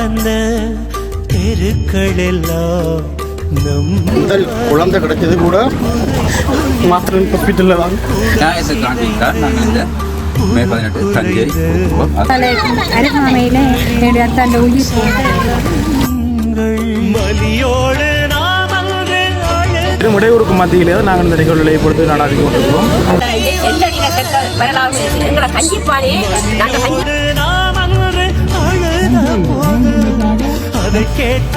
நடந்த தெருக்கள் எல்லாம் முதல் குழந்தை கிடைச்சது கூட மாத்திரம் ஹாஸ்பிட்டலில் தான். நாங்கள் இந்த மே 18 தஞ்சை அருகாமையில் என்னுடைய அத்தாண்ட உயிர் இடையூறுக்கு மத்தியிலே நாங்கள் இந்த நிகழ்வுகளை பொறுத்து நாடாதி கொண்டிருக்கிறோம்.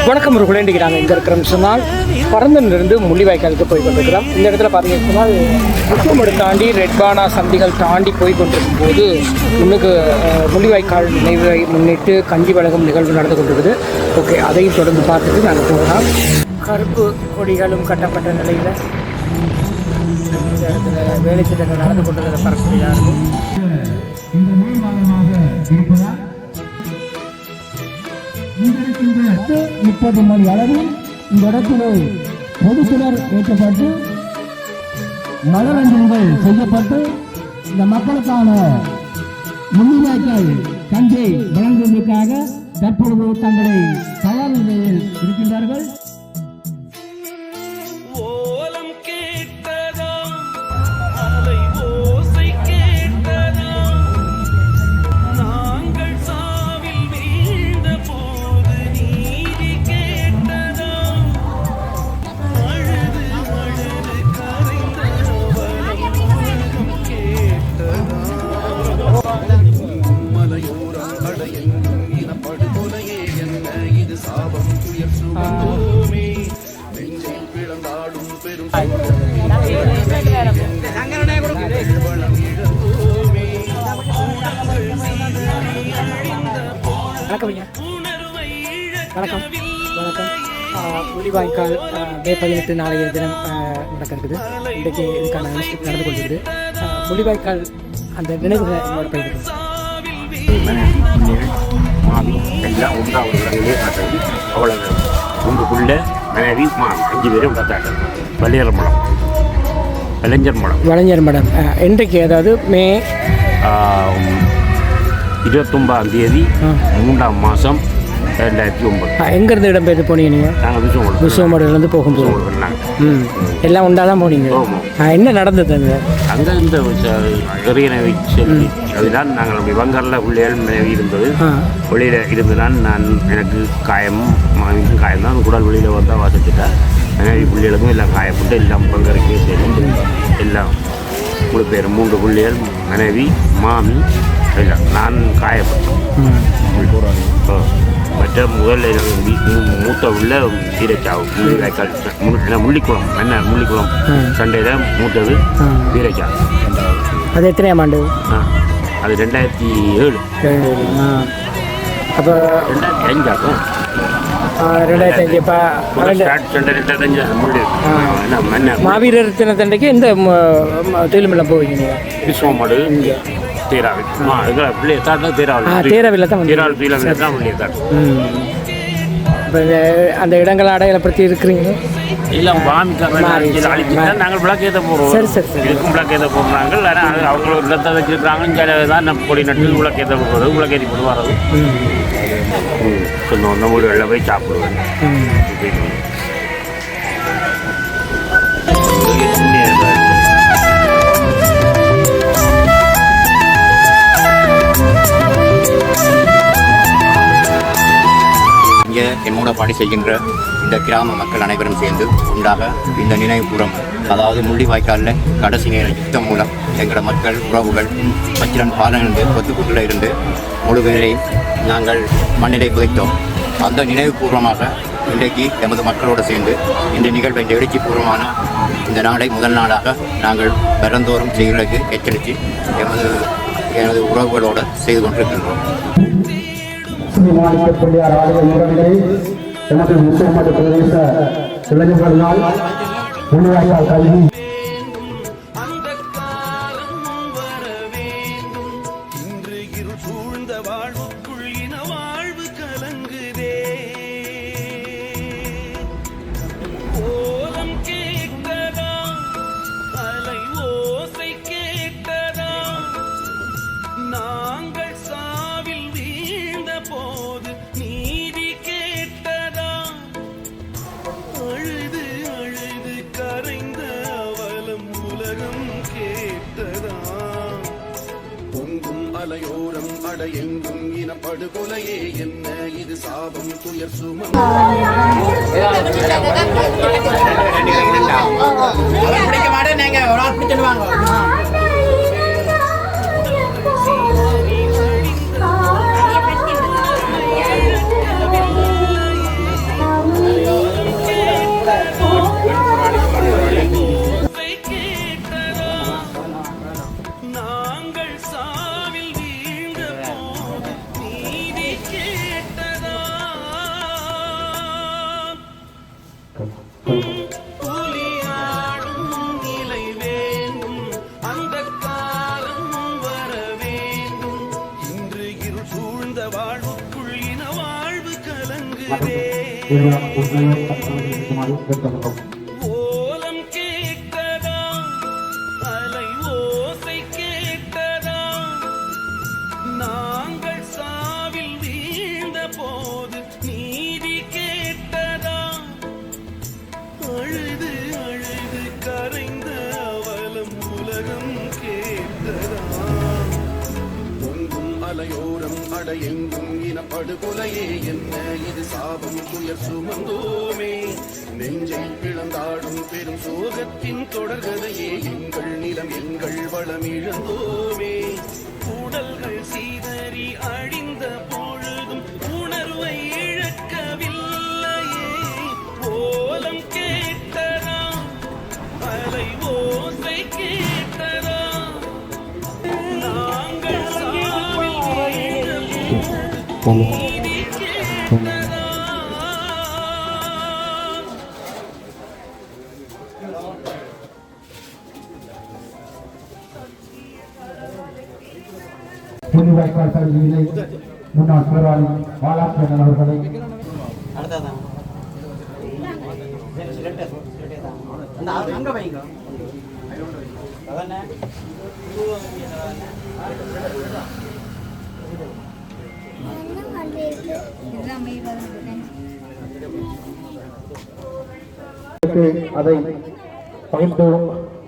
வணக்கம் ஒரு குழந்தைக்கு நாங்கள் எங்கே இருக்கிறோம் சொன்னால் பரந்தனிலிருந்து முள்ளிவாய்க்காலுக்கு போய் கொண்டிருக்கிறோம். இந்த இடத்துல பார்த்தீங்கன்னு சொன்னால் முக்கியமடு தாண்டி ரெட்பானா சந்திகள் தாண்டி போய் கொண்டிருக்கும் போது முன்னுக்கு முள்ளிவாய்க்கால் நினைவை முன்னிட்டு கஞ்சி வழங்கும் நிகழ்வு நடந்து கொண்டிருக்குது. ஓகே, அதையும் தொடர்ந்து பார்த்துட்டு நாங்கள் போகலாம். கருப்பு கொடிகளும் கட்டப்பட்ட நிலையில் இந்த இடத்துல வேலை திட்டங்கள் நடந்து கொண்டிருக்கிற பரப்புரையாக இருக்கும். இந்த மே மாதமாக இருப்பதால் 30 மணி அளவில் இந்த இடத்திலே பொதுச்சுடர் ஏற்றப்பட்டு மலரஞ்சல்கள் செய்யப்பட்டு இந்த மக்களுக்கான முள்ளிவாய்க்கால் கஞ்சை வழங்குவதற்காக தற்பொழுது தங்களை தயார் நிலையில் இருக்கின்றார்கள். வணக்கம் ஐயா. வணக்கம் வணக்கம். முள்ளிவாய்க்கால் மே 18 நாளைய தினம் நடக்க இருக்குது. இன்றைக்கு இதுக்கான நிகழ்ச்சி நடந்து கொண்டிருக்குது. முள்ளிவாய்க்கால் அந்த நினைவுகளை என்னோட பயிருக்கு எல்லாம் ஒன்றாவது உலகிலே காட்டுறது. அவ்வளவு உங்களுக்குள்ள மனைவி 5 பேரும் பார்த்தாங்க. வள்ளியர் மடம், வளைஞர் மடம். இன்றைக்கு அதாவது மே 29ஆம் தேதி 3ஆம் மாதம் 2009. எங்கேருந்து இடம்பெயர்ந்து போனீங்க நீங்கள்? நாங்கள் விசுவமடையிலேருந்து போகும்போது எல்லாம் உண்டா தான் போனீங்க. என்ன நடந்தது அங்கே இந்த இறையனவை சொல்லி அதுதான் நாங்கள் அப்படி வங்கரில் பிள்ளைகள் மனைவி இருந்தது. வெளியில் இருந்ததுதான் நான் எனக்கு மாமிக்கும் காயம் தான் குடல் வெளியில் வந்தால் வாசிச்சுட்டேன். மனைவி பிள்ளைகளுக்கும் எல்லாம் காயப்பட்டு எல்லாம் பங்கரைக்கே சேர்ந்து எல்லாம் 3 பேர் 3 பிள்ளைகள் மனைவி மாமி எல்லாம் நான் காயப்பட்டேன். மற்ற முதல்ல மூத்த உள்ள வீரச்சாவு முள்ளிக்குளம் முள்ளிக்குளம் சண்டையில் மூத்தது வீரச்சாவு. அது எத்தனையாம் ஆண்டு? அது 2007. அப்போ 2005 மாவீரர் தினத்தண்டைக்கு இந்த தொழிலுமெல்லாம் போவீங்க நீங்கள்? விஸ்வமடு தேராவில் அந்த இடங்கள் அடையாளப்படுத்தி இருக்கிறீங்க. எல்லாம் நாங்கள் விளக்கு ஏற்ற போகிறோம். சரி சரி சரி. இதுக்கும் விளக்கு ஏற்ற போடுறாங்க. ஆனால் அவங்க ஒரு இடத்தை வச்சுருக்காங்க. சில தான் நம்ம கொடி நட்டு விளக்கு ஏற்ற போகிறது, விளக்கு ஏற்றி போட்டு வர்றது. சொன்னோம் நம்ம வீடுகளில் போய் சாப்பிடுவேன். இங்கே என்னோட பணி செய்கின்ற இந்த கிராம மக்கள் அனைவரும் சேர்ந்து உண்டாக இந்த நினைவுபூர்வம், அதாவது முள்ளிவாய்க்காலில் கடைசி நேர யுத்தம் மூலம் எங்களோட மக்கள் உறவுகள் பச்சிரன் பாலனிருந்து கொத்துக்குட்டில் இருந்து முழு பேரையும் நாங்கள் மண்ணிலை புதைத்தோம். அந்த நினைவுபூர்வமாக இன்றைக்கு எமது மக்களோடு சேர்ந்து இந்த நிகழ்வை இந்த எழுச்சிபூர்வமான இந்த நாளை முதல் நாளாக நாங்கள் பெருந்தோறும் செய்வதற்கு எச்சரித்து எனது உறவுகளோடு செய்து கொண்டிருக்கின்றோம். ஸ்ரீமாணிக்க பிள்ளையார் ஆலய முறையிலே எமது முத்துமடு பிரதேச இளைஞர்களால் முள்ளிவாய்க்கால் கல்வி நாங்கள் சாவில் வீழ்ந்த போது நீதி அட எங்கும் இனப்படுகொலையே என்ன இது சாபம் துயர் சுமம் ஓலம் கேட்டதா அலை ஓசை கேட்டதா நாங்கள் சாவில் வீழ்ந்த போது நீதி கேட்டதா அழுது அழுது கரைந்த அவலம் உலகம் கேட்டதா பொங்கும் அலையோரம் அட எங்கும் இனப்படுகொலையே என்ன இது சாபம் துயர் சுமந்தோமே நெஞ்சை பிளந்தாடும் பெரும் சோகத்தின் தொடர்கதையே எங்கள் நிலம் எங்கள் வளம் இழந்தோமே உடல்கள் சீதறி அழிந்த பொழுதும் உணர்வை இழக்கவில்லையே ஓலம் கேட்டதா அலை ஓசை கேட்டதா நாங்கள் சாவில் நீதி கேட்டதா முள்ளிவாய்க்கால் பகுதியிலே முன்னாள் போராளி பாலாற்றன் அவர்களை அதை பகிர்ந்து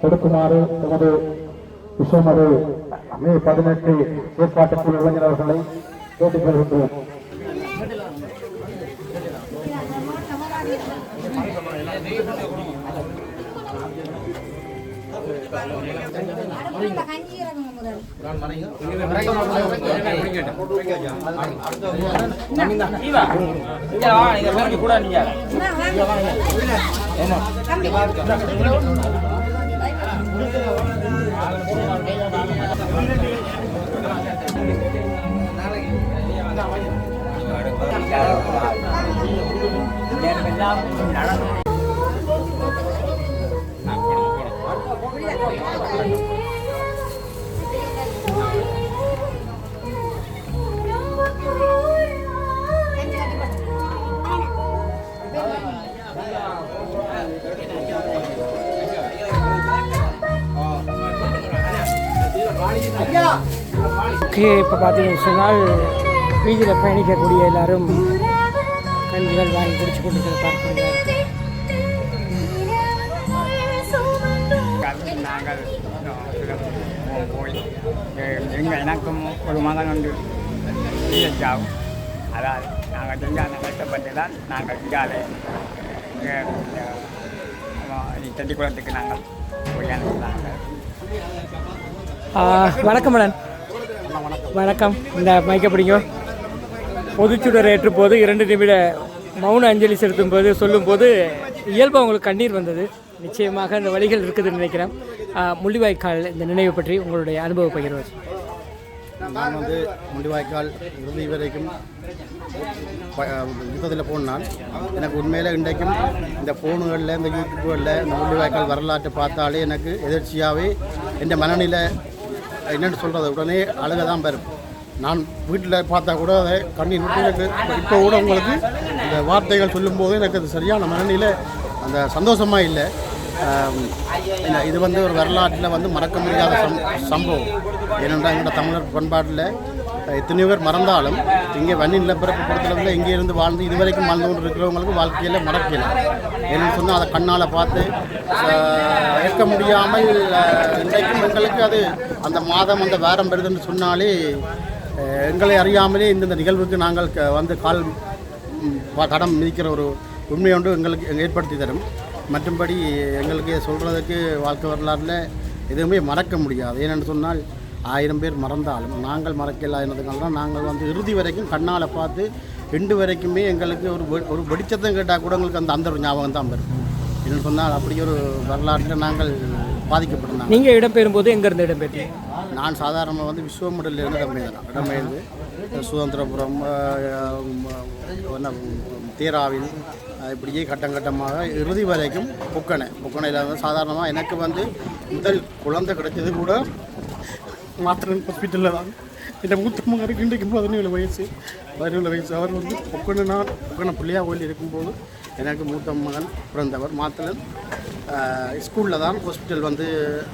கொடுக்குமாறு எமது விஷமது மே 18 ஏற்பாட்டுக்குழு இளைஞர்களை கேட்டுக்கொள்கின்றோம். இப்போ பார்த்தீங்கன்னு சொன்னால் வீதியில் பயணிக்கக்கூடிய எல்லாரும் கஞ்சிகள் வாங்கி குடிச்சு கொண்டு பார்க்கிறார்கள். நாங்கள் போய் எனக்கும் ஒரு மகன் ஒன்று ஆகும். அதாவது நாங்கள் செஞ்சாங்க கஷ்டப்பட்டு தான் நாங்கள் இங்காலே செட்டிக்குளத்துக்கு நாங்கள் போய் அனுப்பினாங்க. வணக்கம் மேடம். வணக்கம். இந்த மைக்க பிடிங்க. பொதுச்சுடர் ஏற்று போது 2 நிமிட மௌன அஞ்சலி செலுத்தும் போது சொல்லும்போது இயல்பாக உங்களுக்கு கண்ணீர் வந்தது. நிச்சயமாக இந்த வழிகள் இருக்குதுன்னு நினைக்கிறேன். முள்ளிவாய்க்கால் இந்த நினைவு பற்றி உங்களுடைய அனுபவ பகிர்வு. நான் முள்ளிவாய்க்கால் இறுதி வரைக்கும் யுத்தத்தில் போனால் எனக்கு உண்மையில் இன்றைக்கும் இந்த ஃபோனுகளில் இந்த யூடியூப்புகளில் இந்த முள்ளிவாய்க்கால் வரலாற்றை பார்த்தாலே எனக்கு எதிர்ச்சியாகவே என் மனநிலை என்னென்னு சொல்கிறது உடனே அழுக தான் வரும். நான் வீட்டில் பார்த்தா கூட அதை கண்ணீர் விட்டு எனக்கு இப்போ கூட உங்களுக்கு இந்த வார்த்தைகள் சொல்லும்போது எனக்கு அது சரியான மனநிலை அந்த சந்தோஷமாக இல்லை. இது ஒரு வரலாற்றில் மறக்க முடியாத சம்பவம். ஏனென்றால் எங்களோட தமிழர் பண்பாட்டில் எத்தனையோ பேர் மறந்தாலும் இங்கே வன்னி நிலப்பிறப்பு படுத்துறதுல இங்கே இருந்து வாழ்ந்து இதுவரைக்கும் வாழ்ந்து கொண்டு இருக்கிறவங்களுக்கு வாழ்க்கையில் மறக்கல. என்னென்னு சொன்னால் அதை கண்ணால் பார்த்து ஏற்க முடியாமல் இன்றைக்கும் எங்களுக்கு அது அந்த மாதம் அந்த வாரம் வருதுன்னு சொன்னாலே எங்களை அறியாமலே இந்த நிகழ்வுக்கு நாங்கள் வந்து தடம் மிதிக்கிற ஒரு உண்மை ஒன்று எங்களுக்கு ஏற்படுத்தி தரும். மற்றும்படி எங்களுக்கு சொல்கிறதுக்கு வாழ்க்கை வரலாறுல எதுவுமே மறக்க முடியாது. ஏனென்று சொன்னால் 1000 பேர் மறந்தாலும் நாங்கள் மறக்கலாதுனால தான் நாங்கள் வந்து இறுதி வரைக்கும் கண்ணால் பார்த்து 2 வரைக்குமே எங்களுக்கு ஒரு வெடிச்சத்தம் கேட்டால் கூட எங்களுக்கு அந்த ஒரு ஞாபகம் தான் வரும். என்னென்னு சொன்னால் அப்படி ஒரு வரலாற்றில் நாங்கள் பாதிக்கப்பட்டிருந்தோம். நீங்கள் இடம்பெறும்போது எங்கேருந்து இடம்பெற்றீங்க? நான் சாதாரணமாக வந்து விஸ்வமடலிருந்து இடம்பெயர்ந்து சுதந்திரபுரம், தேராவில் இப்படியே கட்டமாக இறுதி வரைக்கும் புக்கனையில் வந்து சாதாரணமாக எனக்கு வந்து முதல் குழந்தை கிடைச்சது கூட மாத்திரன் ஹாஸ்பிட்டலில் தான். என் மூத்த மகனுக்கு இன்றைக்கு 17 வயசு. அவர் வந்து புக்கனை பிள்ளையா கோயில் இருக்கும்போது எனக்கு மூத்த மகன் பிறந்தவர். மாத்திரன் ஸ்கூலில் தான் ஹாஸ்பிட்டல் வந்து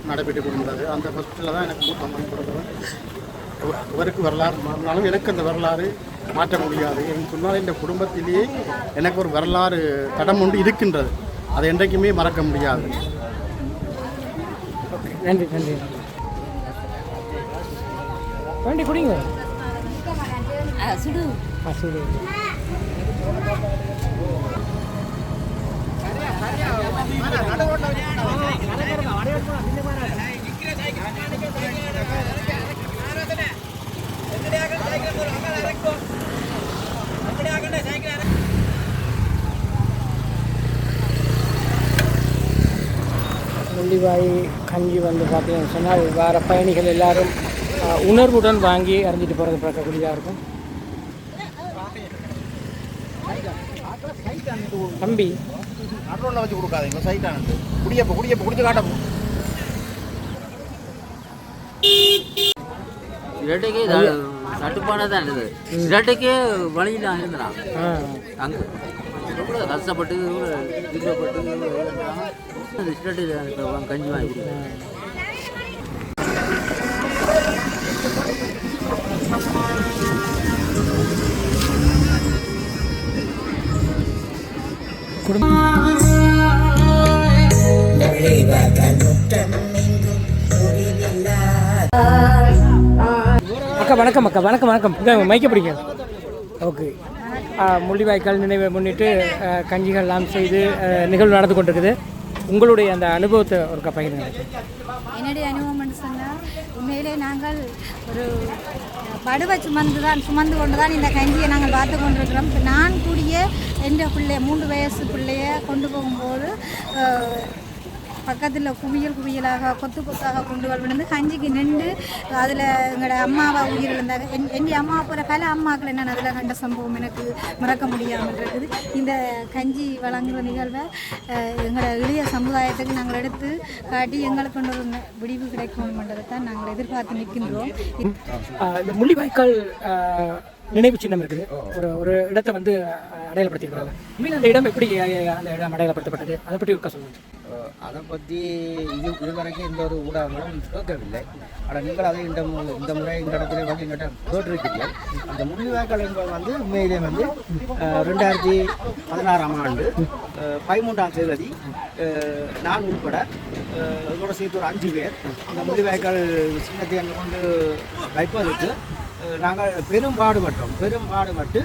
நடைபெற்று கொண்டிருந்தது. அந்த ஹாஸ்பிட்டலில் தான் எனக்கு மூத்த மகன் பிறந்தவர். இவருக்கு வரலாறு மாறினாலும் எனக்கு அந்த வரலாறு மாற்ற முடியாது. என்று சொன்னால் இந்த குடும்பத்திலேயே எனக்கு ஒரு வரலாறு தடம் ஒன்று இருக்கின்றது. அதை என்றைக்குமே மறக்க முடியாது. நன்றி நன்றி. வேண்டி குடிங்க. சுடு சுடு. முள்ளிவாய் கஞ்சி வந்து பார்த்தீங்கன்னு சொன்னால் வேறு பயணிகள் எல்லாரும் உணர்வுடன் வாங்கி அறிஞ்சிட்டு போகிறது பார்க்கக்கூடியதாக இருக்கும். தம்பி அட்ரோனில் வச்சு கொடுக்காதீங்க, சைட்டானது குடியப்போ குடிச்சு காட்டப்போ. இரட்டைக்கே தட்டுப்பாடாக தான் இருந்தது. இரட்டைக்கே வழியில் இருந்தான் அங்கே கூட கஷ்டப்பட்டு திருப்பப்பட்டு கஞ்சி வாங்கி அக்கா வணக்கம். அக்கா வணக்கம். வணக்கம். மைக்க பிடிக்க. ஓகே. முள்ளிவாய்க்கால் நினைவை முன்னிட்டு கஞ்சிகள்லாம் செய்து நிகழ்வு நடந்து கொண்டிருக்குது. உங்களுடைய அந்த அனுபவத்தை ஒரு பகிர்ந்து. என்னுடைய அனுபவம்னு சொன்னால் உண்மையிலே நாங்கள் ஒரு படுவை சுமந்து கொண்டு தான் இந்த கஞ்சியை நாங்கள் பார்த்து கொண்டிருக்கிறோம். நான் கூடிய எந்த பிள்ளைய 3 வயசு பிள்ளைய கொண்டு போகும்போது பக்கத்தில் குவியலாக கொத்தாக கொண்டு வந்து கஞ்சிக்கு நின்று அதில் எங்களோட அம்மாவை உயிரிழந்தாங்க. என் அம்மாவை போகிற பல அம்மாக்கள் என்னென்ன அதில் கண்ட சம்பவம் எனக்கு மறக்க முடியாமல் இருக்குது. இந்த கஞ்சி வழங்குகிற நிகழ்வை எங்களோட இளைய சமுதாயத்துக்கு நாங்கள் எடுத்து காட்டி எங்களுக்கு கொண்டு ஒரு விடிவு கிடைக்கணும்ன்றதை தான் நாங்கள் எதிர்பார்த்து நிற்கின்றோம். இந்த முள்ளிவாய்க்கால் நினைவு சின்னம் இருக்குது. ஒரு இடத்தை வந்து அடையாளப்படுத்திருக்கிறாங்க. மீன் அந்த இடம் எப்படி அந்த இடம் அடையாளப்படுத்தப்பட்டது அதை பற்றி இருக்க சொல்லுங்கள். அதை பற்றி இதுவரைக்கும் எந்த ஒரு ஊடகங்களும் கேட்கவில்லை. ஆனால் நீங்கள் அதை இந்த முறை இந்த இடத்துல வந்து எங்கிட்ட கேட்டிருக்கீங்க. அந்த முள்ளிவாய்க்கால் என்பது வந்து உண்மையிலே வந்து 2016ஆம் ஆண்டு 13ஆம் தேதி நான் உட்பட இதோட சேர்த்து ஒரு 5 பேர் அந்த முள்ளிவாய்க்கால் சின்னத்தை அங்கே கொண்டு வைப்பதற்கு நாங்கள் பெரும் பாடுபட்டு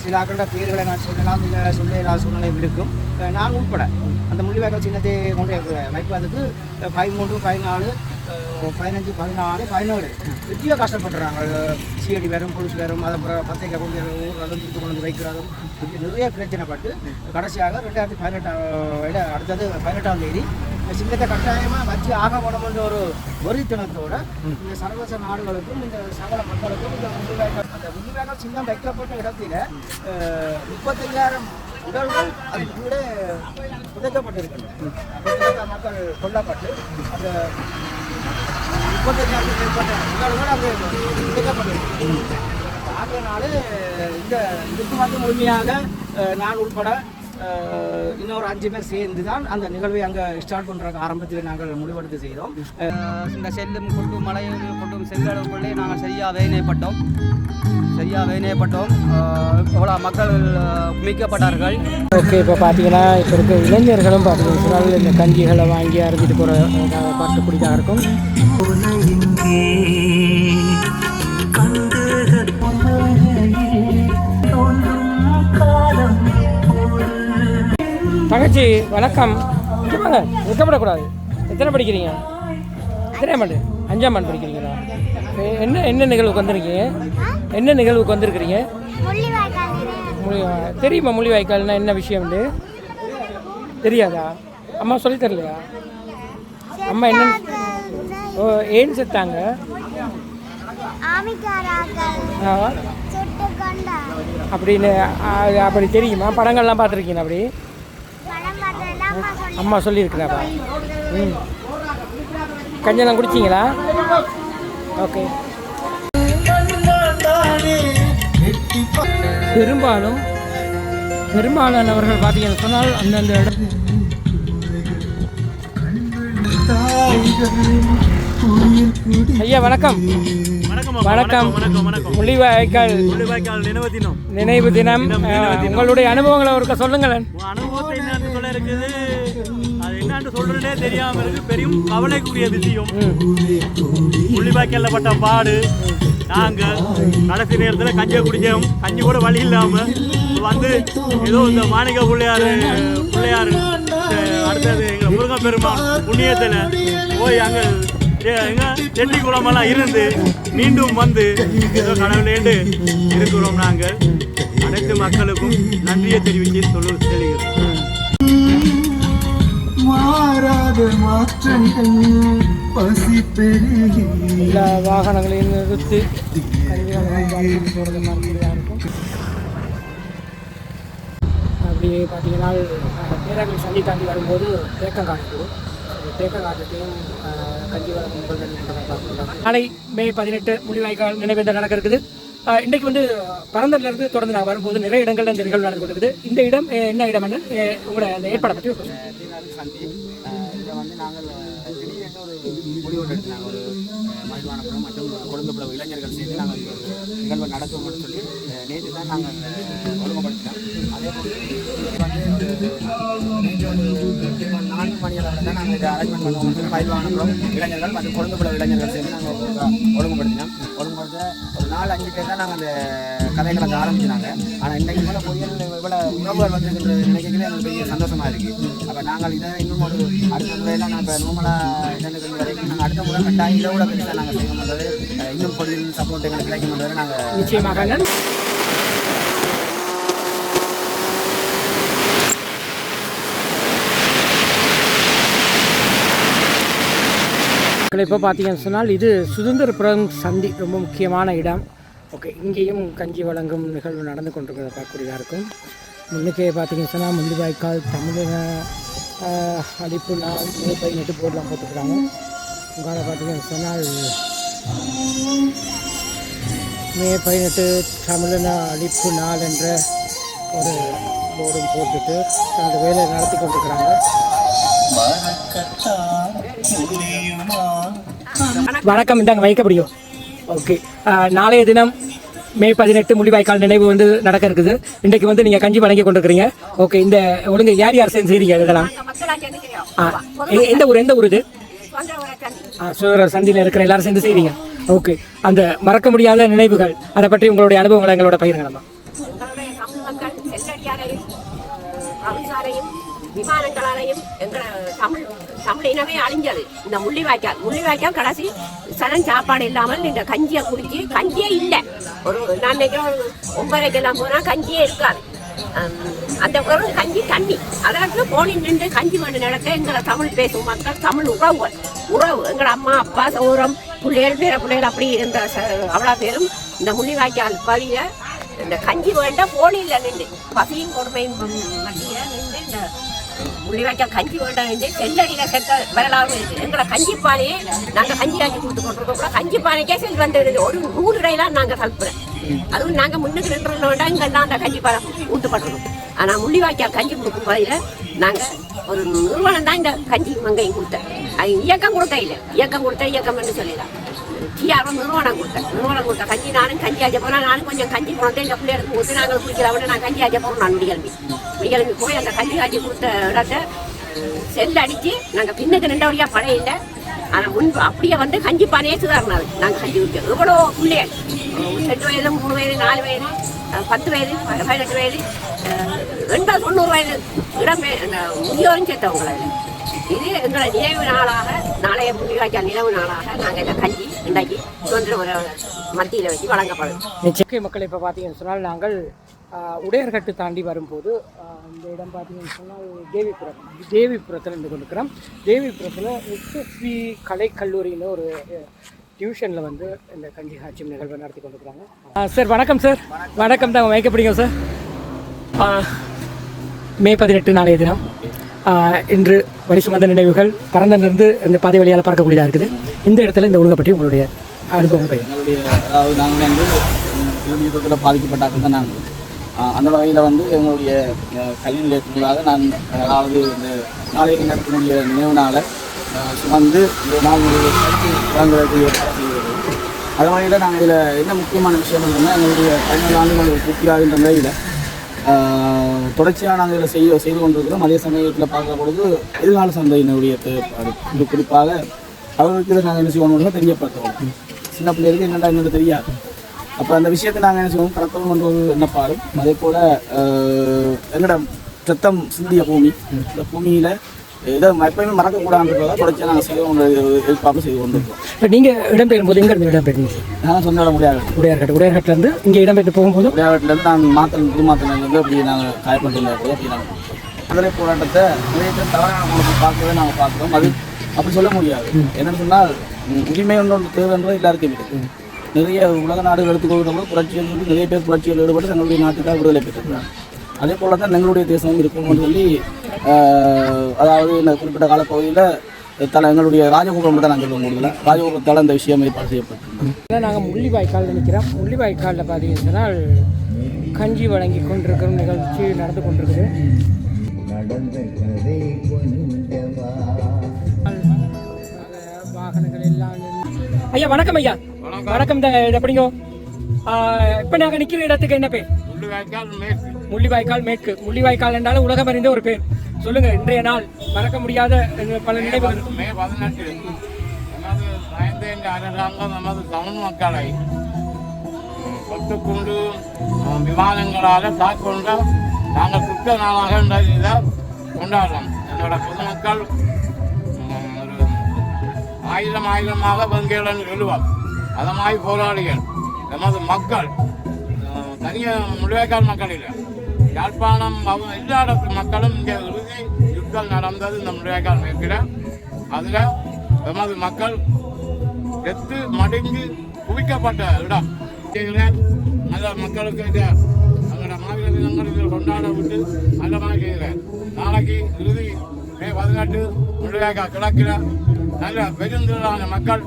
சில ஆக்களோட பேர்களை நான் சொல்லலாம், இல்லை சொல்ல சூழ்நிலை இருக்கும். நான் உட்பட அந்த முள்ளிவாய்க்கால் சின்னத்தை கொண்டு வைப்பதற்கு 13, 14, 15, 16, 17 பெரிய கஷ்டப்படுறாங்க. சிஐடி வேறும் போலீஸ் வேறும் அதை பத்திரிக்கை கொண்டு கொண்டு வைக்கிறதும் நிறைய பிரச்சனைப்பட்டு கடைசியாக 2018 அடுத்தது 18ஆம் தேதி சின்னத்தை கட்டாயமாக வச்சு ஆக போனோம்ன்ற ஒரு வெறித்தனத்தோட இந்த சர்வதேச நாடுகளுக்கும் இந்த சகல மக்களுக்கும் இந்த முள்ளிவாய்க்கால் சின்னம் வைக்கப்பட்ட இடத்துல 35,000 உடல்கள் அது கூட புதைக்கப்பட்டிருக்கின்றன. மக்கள் கொல்லப்பட்டு அந்த 35,000 மேற்பட்ட உடல்கள் அங்கே புதைக்கப்பட்டிருக்கு. ஆகையினால இந்த இதுக்கு மட்டும் முழுமையாக நான் உட்பட இன்னொரு 5 பேர் சேர்ந்து தான் அந்த நிகழ்வை அங்கே ஸ்டார்ட் பண்ணுற ஆரம்பத்தில் நாங்கள் முடிவெடுத்து செய்தோம். இந்த செல்லும் கொண்டும் மலையில் கொண்டும் செல்லளவுக்குள்ளே நாங்கள் சரியாக வேதனைப்பட்டோம். எவ்வளோ மக்கள் மீட்கப்பட்டார்கள். ஓகே. இப்போ பார்த்தீங்கன்னா இப்போ இருக்க இளைஞர்களும் பார்த்தீங்கன்னா இந்த கஞ்சிகளை வாங்கி அரைஞ்சிட்டு போகிற பார்க்கக்கூடியதாக இருக்கும். தங்கச்சி வணக்கம். இங்கே வாங்க, வெக்கப்படக்கூடாது. எத்தனை படிக்கிறீங்க? எத்தனை ஆண்டு? 5ஆம் ஆண்டு படிக்கிறீங்களா? என்ன நிகழ்வுக்கு வந்திருக்கீங்க? என்ன நிகழ்வுக்கு வந்திருக்கிறீங்க? தெரியுமா முள்ளிவாய்க்கால்னா என்ன விஷயம்? தெரியாதா? அம்மா சொல்லி தரலையா? அம்மா என்ன ஏன் செத்தாங்க? அப்படின்னு அப்படி தெரியுமா? படங்கள்லாம் பார்த்துருக்கீங்க? அப்படி அம்மா சொல்லியிருக்கிறாப்பா. கஞ்செல்லாம் குடிச்சிங்களா? ஓகே. பெரும்பாலானவர்கள் பார்த்தீங்கன்னு சொன்னால் அந்தந்த இடம் ஐயா வணக்கம். வணக்கம். முள்ளிவாய்க்கால் நினைவு தினம். உங்களுடைய அனுபவங்களை ஒருக்க சொல்லுங்களேன். அனுபவத்தை என்னன்னு சொல்ல இருக்குது, அது என்னன்னு சொல்றதே தெரியாம இருக்கு. பெரும் கவலைக்குரிய விஷயம். முள்ளிவாய்க்கால்ல பட்ட பாடு. நாங்க கடைசி நேரத்தில் கஞ்சியை குடிச்சோம். கஞ்சி கூட வழி இல்லாம வந்து ஏதோ இந்த மாணிக்க பிள்ளையார் அடுத்தது எங்கள் முருகன் பெருமான் புண்ணியத்தில் போய் அங்கே எங்க செட்டி குளமெல்லாம் இருந்து மீண்டும் வந்து ஏதோ கடவுளேண்டு இருக்கிறோம். நாங்கள் அனைத்து மக்களுக்கும் நன்றியை தெரிவித்து சொல்லுகிறோம். எல்லா வாகனங்களையும் நிறுத்தி அப்படியே பார்த்தீங்கன்னா பேராக்களை சந்தி தாண்டி வரும்போது தேக்கம் காட்டுவோம். தேக்கம் காட்டுட்டையும் கஞ்சி வளர்ப்பு நாளை மே 18 முள்ளிவாய்க்கால் நினைவேந்தல் நடக்க இருக்குது. இன்றைக்கு வந்து பரந்தன்லேருந்து தொடர்ந்து நான் வரும்போது நிறைய இடங்கள்ல இந்த நிகழ்வு நடந்து கொண்டிருக்குது. இந்த இடம் என்ன இடம்? உங்களோட அந்த ஏற்பாடை பற்றி சந்தி இதை வந்து நாங்கள் திடீரென்று ஒரு முடிவு எடுத்தாங்க. ஒரு மதிவானபுரம் மற்றும் கொழும்புல இளைஞர்கள் சேர்ந்து நாங்கள் நிகழ்வை நடத்துவோம்னு சொல்லி நேற்று தான் நாங்கள் ஒழுங்குபடுத்தினோம். அதே போல் வந்து நேற்று ஒரு 4 மணி அளவில் தான் நாங்கள் இதை அரேஞ்ச்மெண்ட் பண்ணுவோம்னு சொல்லி மதிவானபுரம் இளைஞர்கள் மற்றும் கொழும்புல இளைஞர்கள் சேர்ந்து நாங்கள் ஒழுங்குபடுத்தினோம். ஒழுங்குபடுத்த ஒரு 4-5 பேர் தான் நாங்கள் அந்த கதைகளை ஆரம்பிச்சினாங்க. ஆனால் இன்றைக்கு மேலே பொரியல் இவ்வளோ உறவுகள் வந்து நினைக்கிறதே எங்களுக்கு பெரிய சந்தோஷமாக இருக்குது. அப்போ நாங்கள் இதை இன்னும் ஒரு அடுத்த முறையெல்லாம் நான் இப்போ நோமலாக என்னென்ன வரைக்கும் நாங்கள் அடுத்த முறை கட்டாயம் இதை விட பெருசாக நாங்கள் செய்யணுன்றது இன்னும் பொரியல் சப்போர்ட் எங்களுக்கு கிடைக்கும்ன்றது நாங்கள் நிச்சயமாக. இப்போ பார்த்தீங்கன்னு சொன்னால் இது சுதந்திரபுரம் சந்தி, ரொம்ப முக்கியமான இடம். ஓகே, இங்கேயும் கஞ்சி வழங்கும் நிகழ்வு நடந்து கொண்டிருக்கிறத பார்க்கக்கூடியதாக இருக்கும். முன்னுக்கே பார்த்தீங்கன்னு சொன்னால் முள்ளிவாய்க்கால் தமிழக அழிப்பு நாள் மே 18 போர்டெலாம் போட்டுக்கிறாங்க. உங்களால் பார்த்தீங்கன்னு சொன்னால் மே 18 தமிழக அழிப்பு நாள் என்ற ஒரு போர்டும் போட்டுட்டு அந்த வேலையை நடத்தி கொண்டிருக்கிறாங்க. வணக்கம், இந்தாங்க வைக்க முடியும். ஓகே, நாளைய தினம் மே 18 முள்ளிவாய்க்கால் நினைவு வந்து நடக்க இருக்குது. இன்றைக்கு வந்து நீங்கள் கஞ்சி வழங்கி கொண்டிருக்கிறீங்க. ஓகே, இந்த ஒழுங்கு யார் யார் சேர்ந்து செய்கிறீங்க இதெல்லாம்? எந்த ஊர் இது? சுதந்திர சந்தியில் இருக்கிற எல்லாரும் சேர்ந்து செய்கிறீங்க. ஓகே, அந்த மறக்க முடியாத நினைவுகள், அதை பற்றி உங்களுடைய அனுபவங்களை எங்களோட பகிர்ந்துங்களா? விமானங்களாலையும் எங்களை தமிழ் இனமே அழிஞ்சது இந்த முள்ளிவாய்க்கால் கடைசி சடன் சாப்பாடு இல்லாமல் இந்த கஞ்சியை குடிச்சு, கஞ்சியே இல்லை. ஒரு நான் நினைக்கிறேன் 9:30 போனால் கஞ்சியே இருக்காது. அந்த ஒரு கஞ்சி தண்ணி அதற்கு போனில் நின்று கஞ்சி மண்ணு நடக்க எங்களை தமிழ் பேசும் மக்கள், தமிழ் உறவு எங்களை அம்மா அப்பா சௌரம் பிள்ளைகள் பிள்ளைகள் அப்படி இருந்த அவ்வளோ பேரும் இந்த முள்ளிவாய்க்கால் பகுதியை இந்த கஞ்சி வேண்டாம் போனியில் நின்று பசியும் கொடுமையும் மத்தியில் நின்று இந்த முள்ளிவாய்க்கால் கஞ்சி வேண்டாம் நின்று செல்லடியில் செத்த வரலாறு இருக்குது. எங்களை கஞ்சி பானையே நாங்கள் கஞ்சி காய்ச்சி கொடுத்து கொண்டிருக்கோம். கஞ்சி பானைக்கே செல் வந்துடுது. ஒரு 100 ரூபாயெல்லாம் நாங்கள் கலப்புறேன். அதுவும் நாங்கள் முன்னுக்கு 2 ரூபா இங்கெல்லாம் அந்த கஞ்சி பானை ஊட்டுப்பட்டுருக்கோம். ஆனால் முள்ளிவாய்க்கால் கஞ்சி கொடுக்கும் பதில் நாங்கள் ஒரு நிறுவனம் தான் இந்த கஞ்சி மங்கையும் கொடுத்தேன். அது இயக்கம் கொடுத்த இல்லை, இயக்கம் என்று சொல்லிடலாம். டிஆர்ஓ நிறுவனம் கொடுத்த கஞ்சி நானும் கஞ்சி ஆச்ச போனால் நானும் கொஞ்சம் கஞ்சி போனதே இந்த பிள்ளைகளுக்கு கொடுத்து நாங்கள் குடிக்கிறவங்க நான் கஞ்சி ஆச்ச போகிறோம். நான் விடிகிழமை போய் அந்த கஞ்சி காய்ச்சி கொடுத்த இடத்த செல் அடித்து நாங்கள் பின்னுக்கு 2 வழியாக பழைய இல்லை. ஆனால் முன்பு அப்படியே வந்து கஞ்சி பானையே சுதாரினாரு. நாங்கள் கஞ்சி குடிச்சோம். எவ்வளோ பிள்ளைகள் 2 வயது 3 வயது 4 வயது 10 வயது 18 வயது 80-90 வயது முதியோரும் சேர்த்தவங்களை. இது எங்களை நினைவு நாளாக, நாளைய முள்ளிவாய்க்கால் நினைவு நாளாக நாங்கள் இந்த கஞ்சி இன்றைக்கு சுதந்திர மத்தியில் வச்சு வழங்கப்படும். நிச்சய மக்கள் இப்போ பார்த்தீங்கன்னு சொன்னால் நாங்கள் உடையார்கட்டு தாண்டி வரும்போது இந்த இடம் பார்த்தீங்கன்னு சொன்னால் தேவிபுரத்தில் இருந்து கொண்டிருக்கிறோம். தேவிபுரத்தில் எஸ்எஸ்வி கலைக்கல்லூரின்னு ஒரு டியூஷனில் வந்து இந்த கஞ்சி காட்சி நிகழ்வை நடத்தி கொண்டிருக்கிறாங்க. சார் வணக்கம் சார். வணக்கம் தான் வைக்கப்படுங்க சார். மே 18 நாளைய தினம் இன்று வரிசுமந்த நினைவுகள் பரந்தனிலிருந்து இந்த பாதை வழியால் பார்க்கக்கூடியதாக இருக்குது. இந்த இடத்துல இந்த ஒழுங்கை பற்றி உங்களுடைய அனுபவம் பற்றி. அதாவது நாங்கள் வந்து யுத்தத்தில் பாதிக்கப்பட்டார்கள் தான் நாங்கள். அந்த வகையில் வந்து எங்களுடைய கல்வி நிலையத்திற்காக நான் அதாவது இந்த நாளைய தினத்தினுடைய நினைவுனால சுமந்து இந்த நாள் வழங்குவதற்கு ஏற்பாடு செய்கிறது. அது வகையில் நாங்கள் இதில் என்ன முக்கியமான விஷயம் என்னன்னா, எங்களுடைய 17 ஆண்டுகள் பூர்த்தியாகின்ற நிலையில் தொடர்ச்சியாக நாங்கள் இதில் செய்து கொண்டிருக்கிறோம். அதே சமயத்தில் பார்க்குற பொழுது எதிர்கால சந்தையினுடைய தேவைப்பாடு குறிப்பாக அவர்களுக்கு இதை நாங்கள் என்ன செய்வோம் தெரியப்படுத்துவோம். சின்ன பிள்ளைகளுக்கு என்னென்ன தெரியாது. அப்போ அந்த விஷயத்தை நாங்கள் என்ன செய்வோம் கடத்தவும் கொண்டு ஒரு எண்ணப்பாடும். அதே போல் எங்களோட ரத்தம் சிந்திய பூமி, இந்த பூமியில் இதை எப்பயுமே மறக்கக்கூடாதுன்றதை தொடர்ச்சியாக நாங்கள் எதிர்பார்ப்பு செய்து கொண்டிருக்கோம். இப்போ நீங்கள் இடம்பெயரும் போது எங்கே இடம்பெயர்ந்தீங்க? நான் சொந்த இடம் உடையார்கட்டிலேருந்து இங்கே இடம்பெயர்ந்து போகும்போது உடையார்கட்டிலேருந்து நாங்கள் புதுமாத்திலேருந்து அப்படி நாங்கள் காயப்பட்டிருந்தோம். அப்படி நாங்கள் விடுதலை போராட்டத்தை நிறைய பேர் தவறான குணத்தை பார்க்கவே நாங்கள் பார்க்குறோம். அது அப்படி சொல்ல முடியாது. என்னென்னு சொன்னால் உரிமை ஒன்று தேவைன்றது எல்லாருக்கும் இருக்குது. நிறைய உலக நாடுகள் எடுத்துக்கொள்கிறவங்க புரட்சிகள் வந்து நிறைய பேர் புரட்சியில் ஈடுபட்டு தங்களுடைய நாட்டுக்காக விடுதலை பெற்றிருக்கிறாங்க. அதே போல தான் எங்களுடைய தேசமும் இருக்கும்னு சொல்லி அதாவது இந்த குறிப்பிட்ட காலப்பகுதியில் எங்களுடைய ராஜகோபுரம் தான் நாங்கள் சொல்ல முடியல. ராஜகோபுரத்தால் இந்த விஷயம் ஏற்பாடு செய்யப்பட்டிருக்கோம். நாங்கள் முள்ளிவாய்க்காலில் நிற்கிறோம். முள்ளிவாய்க்காலில் பார்த்தீங்கன்னா கஞ்சி வழங்கி கொண்டிருக்கிற நிகழ்ச்சி நடந்து கொண்டிருக்குது. வாகனங்கள் எல்லாம். ஐயா வணக்கம். ஐயா வணக்கம். எப்படிங்கோ இப்போ நாங்கள் நிற்கிற இடத்துக்கு என்ன பேர்? முள்ளிவாய்க்கால் மேற்கு. முள்ளிவாய்க்கால் என்றாலும் உலகம் அறிந்த ஒரு பேர். சொல்லுங்க, இன்றைய நாள் மறக்க முடியாத பல நினைவுகள். மே 18 நமது 5 அரசாங்கம் நமது தமிழ் மக்களை கொண்டு விமானங்களால் தாக்கொண்ட நாங்கள் குற்ற நாளாக இதை கொண்டாடுறோம். என்னோட பொதுமக்கள் ஒரு ஆயிரமாக வங்கிகள் எழுவார். அதமாய் போராளிகள் நமது மக்கள் தனியாக முள்ளிவாய்க்கால் மக்கள் இல்லை, யாழ்ப்பாணம் எல்லா இடத்து மக்களும் இங்கே இறுதி யுத்தம் நடந்தது இந்த முள்ளிவாய்க்கால் மேற்கில். அதில் நமது மக்கள் செத்து மடங்கி குவிக்கப்பட்ட இடம். நல்ல மக்களுக்கு எங்களோட மாநில தினங்கள் இதில் கொண்டாட விட்டு நல்லமாக செய்கிறேன். நாளைக்கு இறுதி மே 18 முள்ளிவாய்க்கால் கிழக்கில் நல்ல பெருந்திரளான மக்கள்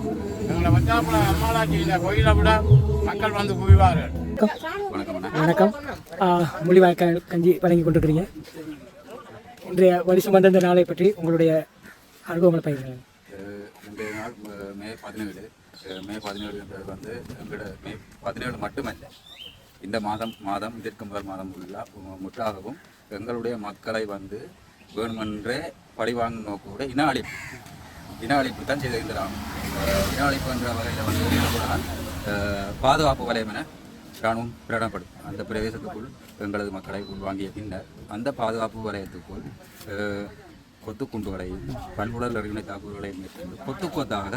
எங்களை வச்சாப்புல அம்மாளாச்சியில் கோயிலை விட மக்கள் வந்து குவிவார்கள். வணக்கம். முள்ளிவாய்க்கால் கஞ்சி வழங்கி கொண்டிருக்கிறீங்க. இன்றைய வரிசுமந்த இந்த நாளை பற்றி உங்களுடைய அனுபவங்களை பகிர்ந்து. இன்றைய நாள் மே 17 என்பது வந்து எங்களோட மே 17 மட்டுமல்ல, இந்த மாதம் இதற்கு முதல் மாதம் முற்றாகவும் எங்களுடைய மக்களை வந்து வேணுமென்றே பழிவாங்க நோக்கோட இன அழிப்பு தான் செய்திருக்கிறாங்க. இன அழிப்பு என்ற வகையில் வந்து பாதுகாப்பு வலயம் என இராணுவம் பிரகடனப்படும். அந்த பிரதேசத்துக்குள் எங்களது மக்களை உள்வாங்கிய பின்னர் அந்த பாதுகாப்பு வலயத்துக்குள் கொத்துக்குண்டுகளையும் பண்புடல் அறிவினை தாக்குதல்களையும் மேற்கொண்டு கொத்தாக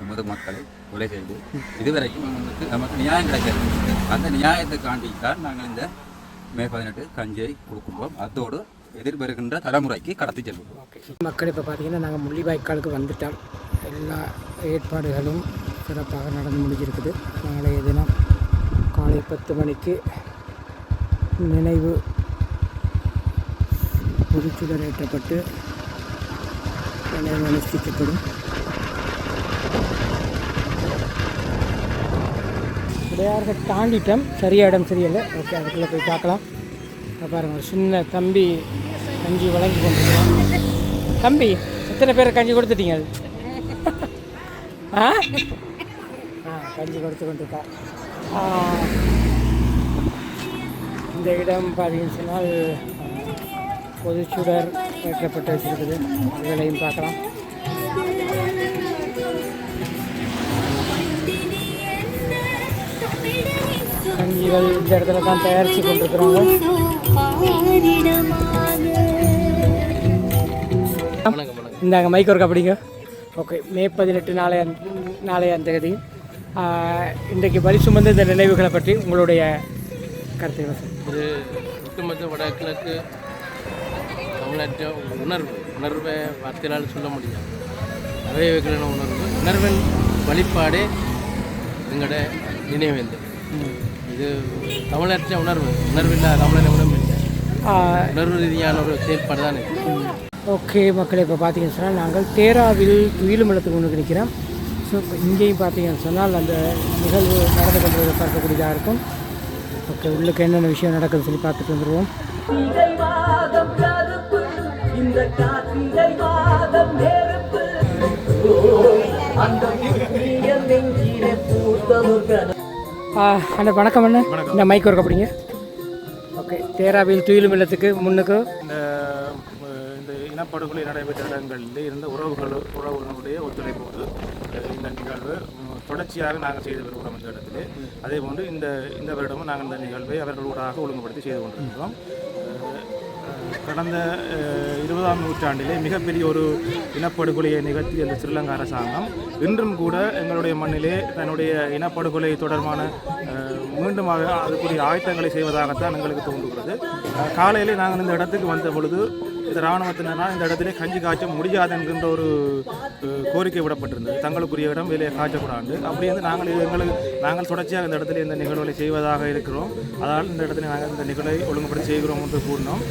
நமது மக்களை கொலை செய்து இதுவரைக்கும் நமக்கு நியாயம் கிடைக்கிறது. அந்த நியாயத்தை காண்டித்தான் நாங்கள் இந்த மே 18 கஞ்சியை கொடுக்கின்றோம். அதோடு எதிர்வருகின்ற தலைமுறைக்கு கடத்தி செல்வோம். மக்கள் இப்போ பார்த்தீங்கன்னா நாங்கள் முள்ளிவாய்க்காலுக்கு வந்துட்டோம். எல்லா ஏற்பாடுகளும் சிறப்பாக நடந்து முடிஞ்சிருக்குது. நாளைய தினம் காலை 10 மணிக்கு நினைவு புதுச்சுடர் ஏற்றப்பட்டு நினைவு அனுஷ்டிக்கப்படும். உடையார்கள் தாண்டிட்டோம். சரியாக இடம் சரியில்லை. ஓகே, அதுக்குள்ளே போய் பார்க்கலாம். பாருங்கள், சின்ன தம்பி கஞ்சி வழங்கி கொண்டிருக்கிறோம். தம்பி, எத்தனை பேர் கஞ்சி கொடுத்துட்டீங்க? கஞ்சி கொடுத்து கொண்டிருக்கா. இந்த இடம் பார்த்தீங்கன்னு சொன்னால் பொதுச்சுடர் ஏற்றப்பட்டு வச்சிருக்குது. அதுகளையும் பார்க்கலாம். கஞ்சி சந்திகள் இந்த இடத்துல தான் தயாரித்து கொண்டிருக்கிறாங்க. இந்தாங்க மைக் ஒர்க் அப்படிங்க. ஓகே, மே 18 நாளைய தேதி இன்றைக்கு வரி சுமந்த இந்த நினைவுகளை பற்றி உங்களுடைய கருத்துக்களை ஒரு ஒட்டுமொத்த வடகிழக்கு தமிழ்நாட்டு உணர்வை வார்த்தையால் சொல்ல முடியாது. நிறைய வகையான உணர்வின் வழிபாடே எங்களோட நினைவேந்து. இது தமிழற்ற உணர்வில்லா தமிழர் உணர்வு இல்லை, உணர்வு ரீதியான ஒரு செயல்பாடு தான் இது. ஓகே மக்களே, இப்போ பார்த்தீங்கன்னு சொன்னால் நாங்கள் தேராவில் துயிலுமலத்துக்கு முன்னுக்கு நிற்கிறோம். ஸோ இப்போ இங்கேயும் பார்த்தீங்கன்னு சொன்னால் அந்த நிகழ்வு நடந்து கொண்டு பார்க்கக்கூடியதாக இருக்கும். ஓகே, உள்ளுக்கு என்னென்ன விஷயம் நடக்குதுன்னு சொல்லி பார்த்துட்டு வந்துடுவோம். அண்ணா வணக்கம் அண்ணா. இந்த மைக் ஒர்க் அப்படிங்க. ஓகே, தேராவில் துயிலும் இல்லத்துக்கு முன்னுக்கு இந்த இனப்படுகொலை நடைபெற்ற இடங்களில் இருந்த உறவுகளுடைய ஒத்துழைப்போடு இந்த நிகழ்வு தொடர்ச்சியாக நாங்கள் செய்து வருகிறோம் இந்த இடத்திலே. அதே போன்று இந்த வருடமும் நாங்கள் இந்த நிகழ்வை அவர்களூடாக ஒழுங்குபடுத்தி செய்து கொண்டிருக்கிறோம். கடந்த 20ஆம் நூற்றாண்டிலே மிகப்பெரிய ஒரு இனப்படுகொலையை நிகழ்த்திய இந்த ஸ்ரீலங்கா அரசாங்கம் இன்றும் கூட எங்களுடைய மண்ணிலே தன்னுடைய இனப்படுகொலை தொடர்பான மீண்டுமாக அதுக்குரிய ஆயத்தங்களை செய்வதாகத்தான் எங்களுக்கு தோன்றுகிறது. காலையிலே நாங்கள் இந்த இடத்துக்கு வந்த பொழுது இந்த இராணுவத்தினரால் இந்த இடத்திலே கஞ்சி காய்ச்ச முடியாது என்கின்ற ஒரு கோரிக்கை விடப்பட்டிருந்தது. தங்களுக்குரிய இடம் வேலையை காய்ச்சக்கூடாது. அப்படி வந்து நாங்கள் தொடர்ச்சியாக இந்த இடத்துல இந்த நிகழ்வுகளை செய்வதாக இருக்கிறோம். அதனால் இந்த இடத்துல நாங்கள் இந்த நிகழ்வை ஒழுங்குபடுத்தி செய்கிறோம் என்று கூறினோம்.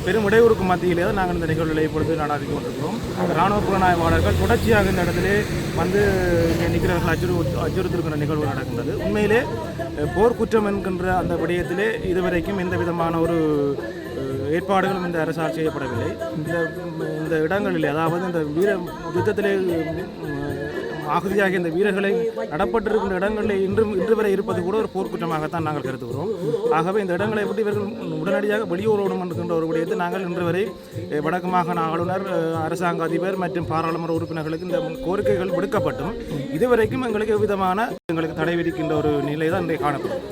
பெரும் இடையூறுக்கு மத்தியிலே தான் நாங்கள் இந்த நிகழ்வுகளை இப்பொழுது நடாத்தி கொண்டிருக்கிறோம். இராணுவ புலனாய்வாளர்கள் தொடர்ச்சியாக இந்த இடத்திலே வந்து இங்கே நிற்கிறவர்கள் அச்சுறுத்திருக்கிற நிகழ்வு நடக்கின்றது. உண்மையிலே போர்க்குற்றம் என்கின்ற அந்த விடயத்திலே இதுவரைக்கும் எந்த விதமான ஒரு ஏற்பாடுகளும் இந்த அரசால் செய்யப்படவில்லை. இந்த இடங்களில், அதாவது இந்த யுத்தத்திலே ஆகுதியாகிய இந்த வீரர்களை நடப்பட்டிருக்கின்ற இடங்களில் இன்று வரை இருப்பது கூட ஒரு போர்க்குற்றமாகத்தான் நாங்கள் கருதுகிறோம். ஆகவே இந்த இடங்களை விட்டு இவர்கள் உடனடியாக வெளியூரோடும் என்கின்ற ஒரு விடயத்தை நாங்கள் இன்று வரை வடக்கு மாகாண ஆளுநர், அரசாங்க அதிபர் மற்றும் பாராளுமன்ற உறுப்பினர்களுக்கு இந்த கோரிக்கைகள் விடுக்கப்பட்டும் இதுவரைக்கும் எங்களுக்கு விதமான எங்களுக்கு தடை விதிக்கின்ற ஒரு நிலை தான் இன்றைய காணப்படும்.